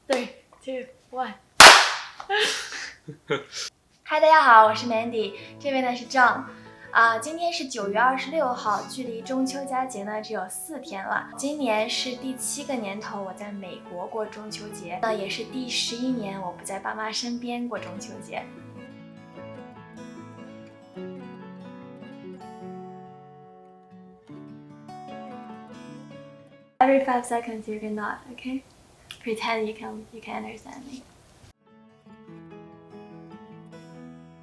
3, 2, 1。嗨，大家好，我是 Mandy， 这位呢是 John。今天是9月26号，距离中秋佳节呢只有4天了。今年是第7个年头我在美国过中秋节，也是第11年我不在爸妈身边过中秋节。Every 5 seconds you can nod, okay? Pretend you can understand me.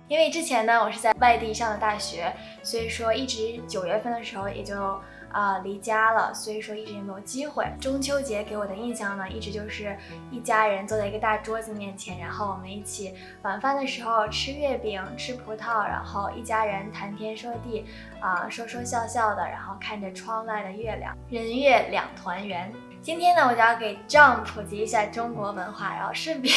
因为之前呢，我是在外地上的大学，所以说一直9月份的时候也就离家了，所以说一直也没有机会。中秋节给我的印象呢，一直就是一家人坐在一个大桌子面前，然后我们一起晚饭的时候吃月饼、吃葡萄，然后一家人谈天说地，说说笑笑的，然后看着窗外的月亮，人月两团圆。今天呢，我就要给 John 普及一下中国文化，然后顺便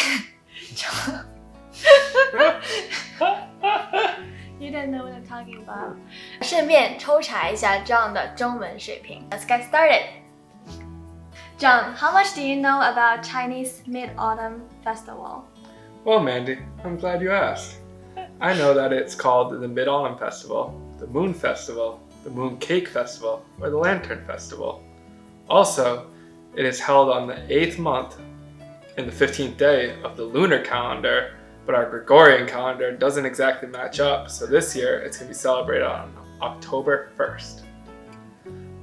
You don't know what I'm talking about. 顺便抽查一下 John 的中文水平。Let's get started. John, how much do you know about Chinese Mid-Autumn Festival? Well, Mandy, I'm glad you asked. I know that it's called the Mid-Autumn Festival, the Moon Festival, the Mooncake Festival, or the Lantern Festival. Also, it is held on the 8th month in the 15th day of the lunar calendar, but our Gregorian calendar doesn't exactly match up, so this year it's going to be celebrated on October 1st.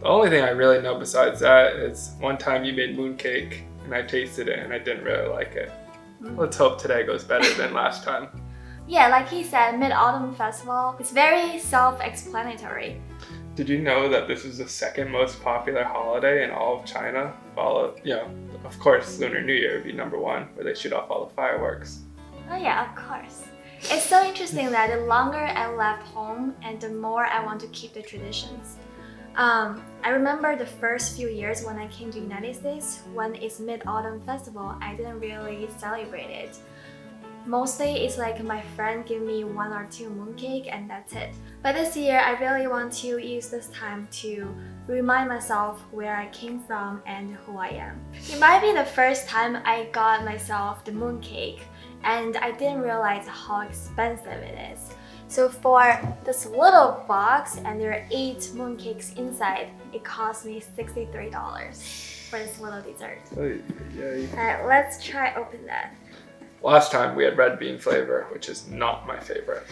The only thing I really know besides that is one time you made mooncake and I tasted it and I didn't really like it. Let's hope today goes better than last time. Yeah, like he said, Mid-Autumn Festival is very self-explanatory. Did you know that this is the second most popular holiday in all of China? Followed, of course, Lunar New Year would be number 1, where they shoot off all the fireworks. Oh yeah, of course. It's so interesting that the longer I left home and the more I want to keep the traditions. I remember the first few years when I came to the United States, when it's Mid-Autumn Festival, I didn't really celebrate it. Mostly it's like my friend give me 1 or 2 mooncake and that's it. But this year I really want to use this time to remind myself where I came from and who I am. It might be the first time I got myself the mooncake and I didn't realize how expensive it is. So for this little box and there are 8 mooncakes inside, it cost me $63 for this little dessert. Alright, let's try open that. Last time we had red bean flavor, which is not my favorite.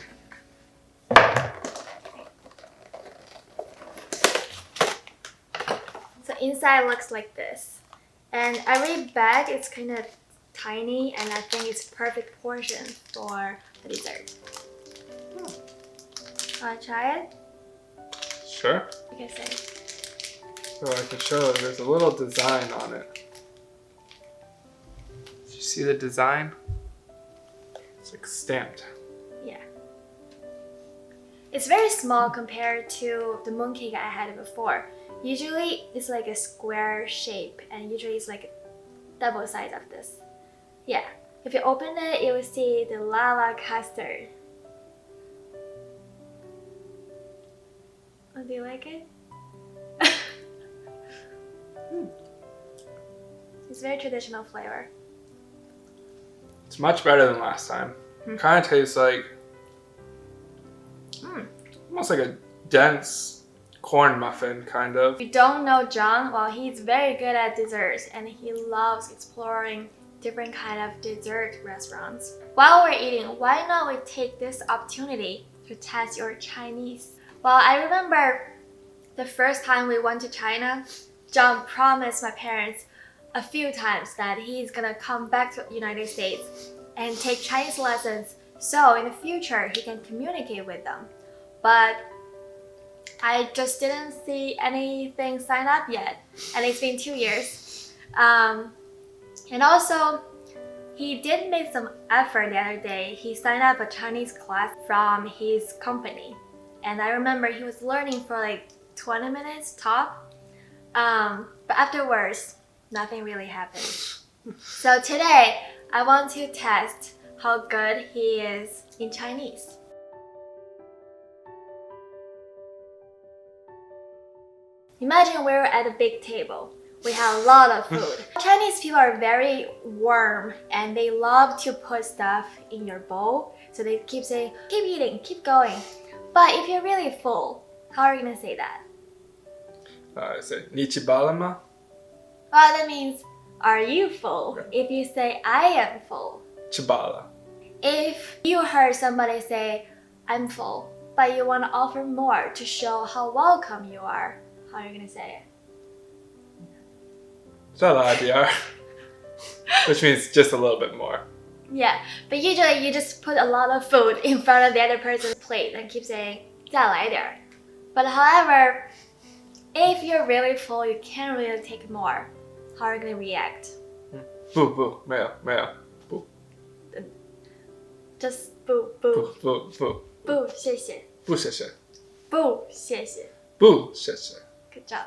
So inside looks like this. And every bag is kind of tiny and I think it's perfect portion for the dessert. Wanna try it? Sure. You can say. So I can show there's a little design on it. Did you see the design? It's like stamped. Yeah. It's very small compared to the mooncake I had before. Usually it's like a square shape and usually it's like double size of this. Yeah. If you open it, you will see the lava custard. Oh, do you like it? It's very traditional flavor. It's much better than last time. Kind of tastes like almost like a dense corn muffin, kind of. If you don't know John, well, he's very good at desserts and he loves exploring different kind of dessert restaurants. While we're eating, why not we take this opportunity to test your Chinese? Well, I remember the first time we went to China, John promised my parents a few times that he's gonna come back to the United States and take Chinese lessons so in the future he can communicate with them. But I just didn't see anything sign up yet and it's been 2 years. And also, he did make some effort the other day. He signed up a Chinese class from his company. And I remember he was learning for like 20 minutes top. But afterwards, nothing really happened. So today, I want to test how good he is in Chinese. Imagine we're at a big table. We have a lot of food. Chinese people are very warm and they love to put stuff in your bowl. So they keep saying, keep eating, keep going. But if you're really full, how are you going to say that? I say, Nichibalama? Well, that means, are you full? Okay. If you say, I am full. Chibala. If you heard somebody say, I'm full, but you want to offer more to show how welcome you are, how are you going to say it? Saladiar. Which means just a little bit more. Yeah, but usually you just put a lot of food in front of the other person's plate and keep saying, 再来点儿. But however, if you're really full, you can't really take more. How are you going to react? 不，没有，不。Just 不，谢谢。不谢谢。不谢谢。不谢谢。 Good job.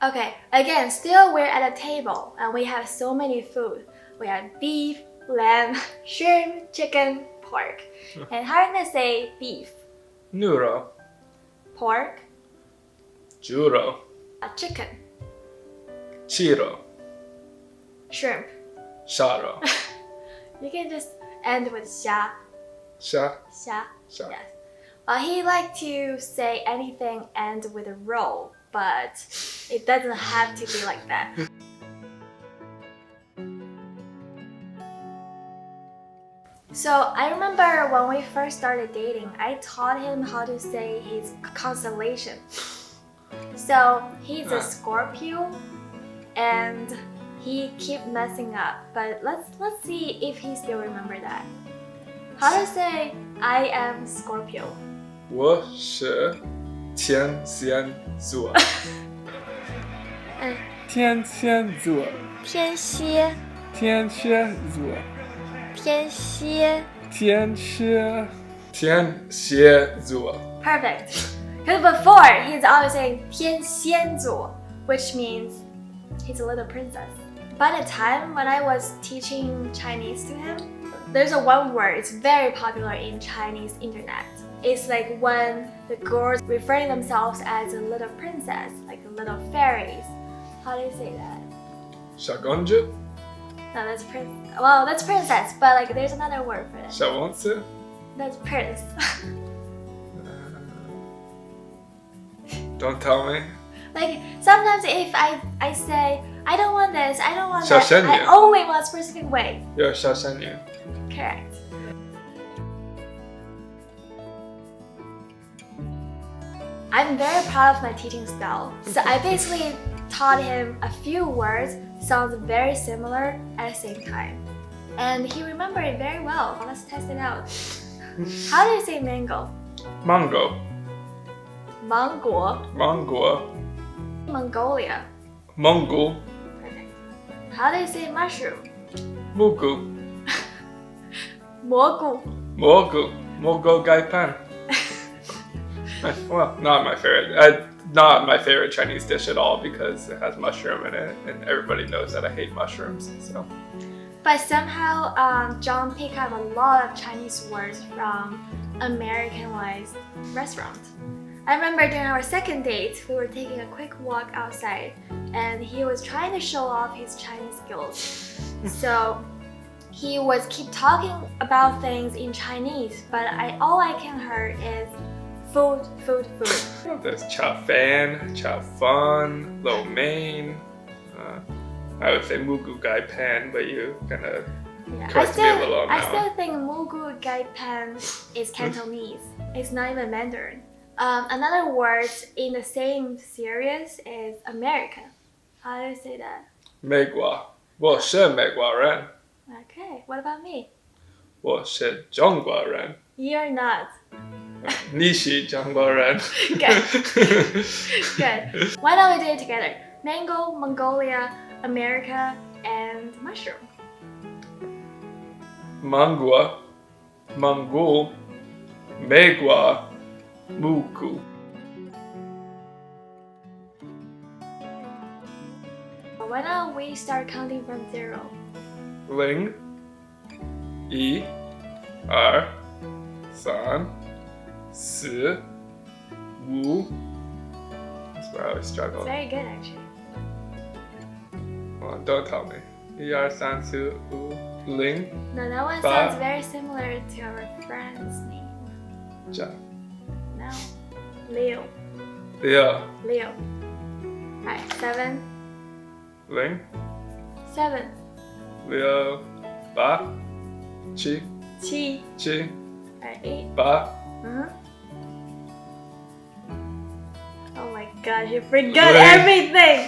Okay, again, still we're at a table and we have so many food. We have beef, lamb, shrimp, chicken, pork. And how are you going to say beef? Nuro. Pork? Juro. Chicken. Chiro. Shrimp. Sharo. You can just end with 虾. Sha. 虾. Sha. Yes. He liked to say anything end with a roll, but it doesn't have to be like that. So I remember when we first started dating, I taught him how to say his constellation. So he's a Scorpio and he keep messing up, but let's see if he still remember that. How to say I am Scorpio? 我是天蝎座。天蝎座。天蝎。天蝎座。天蝎。天蝎。天蝎座。 Perfect. Because before he's always saying 天仙座, which means he's a little princess. By the time when I was teaching Chinese to him, there's a one word, it's very popular in Chinese internet. It's like when the girls refer to themselves as a little princess, like a little fairies. How do you say that? 小公主. No, that's well, that's princess, but like there's another word for it. 小王子. That's prince. Don't tell me. Like sometimes if I say I don't want this, I don't want that, 小仙女. I only want a specific way. 有小仙女. Correct. I'm very proud of my teaching style. So I basically taught him a few words, sounds very similar at the same time. And he remembered it very well. Let's test it out. How do you say mango? Mango. Mango. Mango. Mongolia. Mongol. How do you say mushroom? Mugu. Mogu. Mogu. Mogo gaipan. Well, not my favorite. Not my favorite Chinese dish at all because it has mushroom in it, and everybody knows that I hate mushrooms. So. But somehow, John picked up a lot of Chinese words from Americanized restaurants. I remember during our second date, we were taking a quick walk outside, and he was trying to show off his Chinese skills. So he was keep talking about things in Chinese, but all I can hear is food, food, food. There's cha fan, cha fun, lo mein. I would say mugu gai pan, but you kind of correct me a little on I that still one. think mugu gai pan is Cantonese. It's not even Mandarin. Another word in the same series is America. How do you say that? 美国，我是美国人。 Okay, what about me? 我是中国人。 You're not. 你是中国人。 Good. Good. Why don't we do it together? Mango, Mongolia, America, and mushroom. Mangua, Mongol, Megwa, Muku. Why don't we start counting from 0? Ling, I, R, San, Si, Wu. That's where I always struggle. Very good, actually. Hold on, don't tell me. 1, 2, 3, 4, 0. No, that one Ba. sounds very similar to our friend's name. 这 No. Leo. 6 Leo. Alright, 7. 0 7. 6 8 7 Chi. 7 Alright, 8. 8 Oh my gosh, you forgot Wait. everything!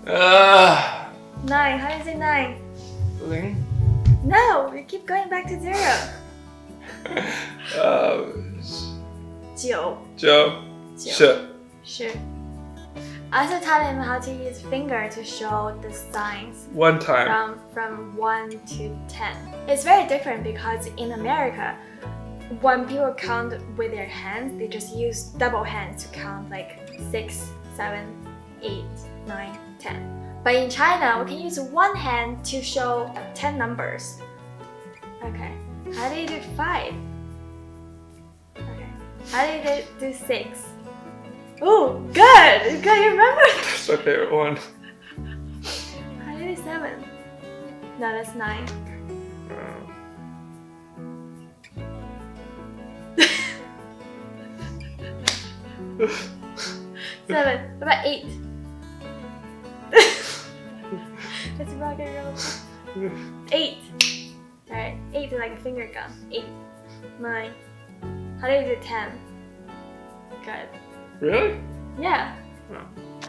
啊 9. How do you say 9? 0 No, you keep going back to 0. 9. 9 10 Sure. I also taught him how to use finger to show the signs One time. from 1 to 10. It's very different because in America, when people count with their hands, they just use double hands to count like 6, 7, 8, 9, 10. But in China, we can use one hand to show 10 numbers. Okay. How do you do 5? Okay. How do you do 6? Oh, good! Good, you remember? That's my favorite one. How do you do 7? No, that's 9. Seven. What about 8? That's rock and roll. 8. Alright, 8 is like a finger gun. 8. 9. How do you do 10? Good. Really? Yeah. Oh.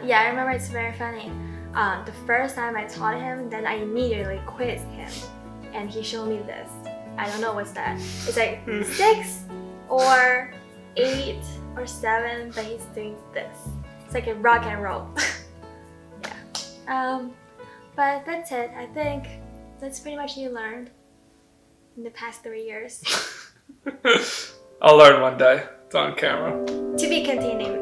Yeah, I remember it's very funny. The first time I taught him, then I immediately quizzed him. And he showed me this. I don't know what's that. It's like 6 or 8 or 7, but he's doing this. It's like a rock and roll. Yeah. But that's it. I think that's pretty much you learned in the past 3 years. I'll learn one day. It's on camera. To be continued.